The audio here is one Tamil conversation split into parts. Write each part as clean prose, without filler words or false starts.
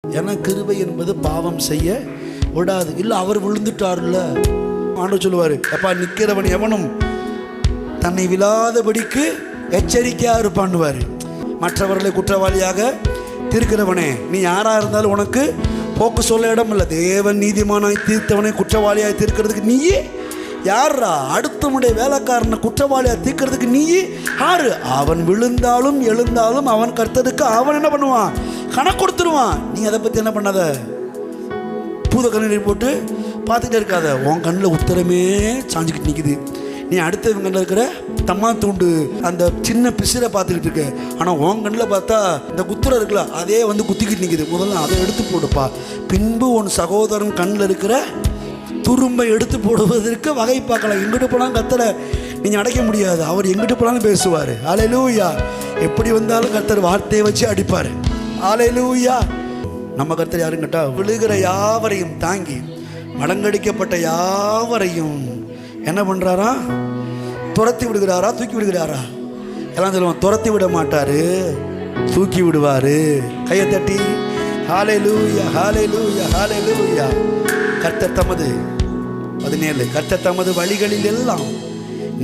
ஏன்னா கிருபை என்பது பாவம் செய்ய விடாது. இல்லை அவர் விழுந்துட்டார்ல, ஆண்டவர் சொல்லுவார், அப்பா நிற்கிறவன் எவனும் தன்னை விழாதபடிக்கு எச்சரிக்கையாக இருப்பான்னுவார். மற்றவர்களை குற்றவாளியாக தீர்க்கிறவனே, நீ யாராக இருந்தாலும் உனக்கு போக்கு சொல்ல இடம் இல்லை. தேவன் நீதிமானாய் தீர்த்தவனை குற்றவாளியாக தீர்க்கிறதுக்கு நீயே யாரா? அடுத்தவனுடைய வேலைக்காரனை குற்றவாளியாக தீர்க்கிறதுக்கு நீயே யாரு? அவன் விழுந்தாலும் எழுந்தாலும் அவன் கர்த்தருக்கு அவன் என்ன பண்ணுவான்? கணக்கு கொடுத்துருவான். நீ அதை பற்றி என்ன பண்ணாத, பூத கண்ணீர் போட்டு பார்த்துக்கிட்டே இருக்காத. உன் கண்ணில் உத்தரமே சாஞ்சிக்கிட்டு நிற்குது. நீ அடுத்தவங்க கண்ணில் இருக்கிற தம்மா தூண்டு அந்த சின்ன பிசிரை பார்த்துக்கிட்டு இருக்க. ஆனால் உன் கண்ணில் பார்த்தா இந்த குத்துரை இருக்குல்ல, அதே வந்து குத்திக்கிட்டு நிற்குது. முதல்ல அதை எடுத்து போடுப்பா. பின்பு உன் சகோதரன் கண்ணில் இருக்கிற துரும்பை எடுத்து போடுவதற்கு வகை பார்க்கலாம். எங்கிட்டு போனாலும் கர்த்தரை நீங்கள் அடைக்க முடியாது. அவர் எங்கிட்டு போனாலும் பேசுவார். ஹல்லேலூயா. எப்படி வந்தாலும் கர்த்தர் வார்த்தையை வச்சு அடிப்பார். ஹல்லேலூயா. நம்ம கர்த்தர் யாருன்னு கேட்டால், விழுகிற யாவரையும் தாங்கி மடங்கடிக்கப்பட்ட யாவரையும் என்ன பண்ணுறாரா? துரத்தி விடுகிறாரா? தூக்கி விடுகிறாரா? எல்லாம் சொல்லுவோம், துரத்தி விட மாட்டார், தூக்கி விடுவார். கையை தட்டி ஹல்லேலூயா, ஹல்லேலூயா, ஹல்லேலூயா. கர்த்தர் தமது 17 கர்த்தர் தமது வழிகளில் எல்லாம்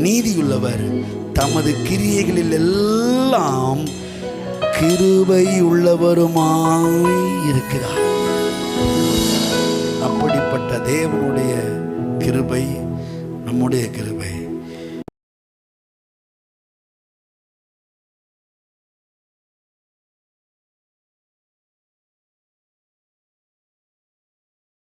நீதியுள்ளவர், தமது கிரியைகளில் எல்லாம் கிருபை உள்ளவருமாய் இருக்கிறார். அப்படிப்பட்ட தேவனுடைய கிருபை நம்முடைய கிருபை.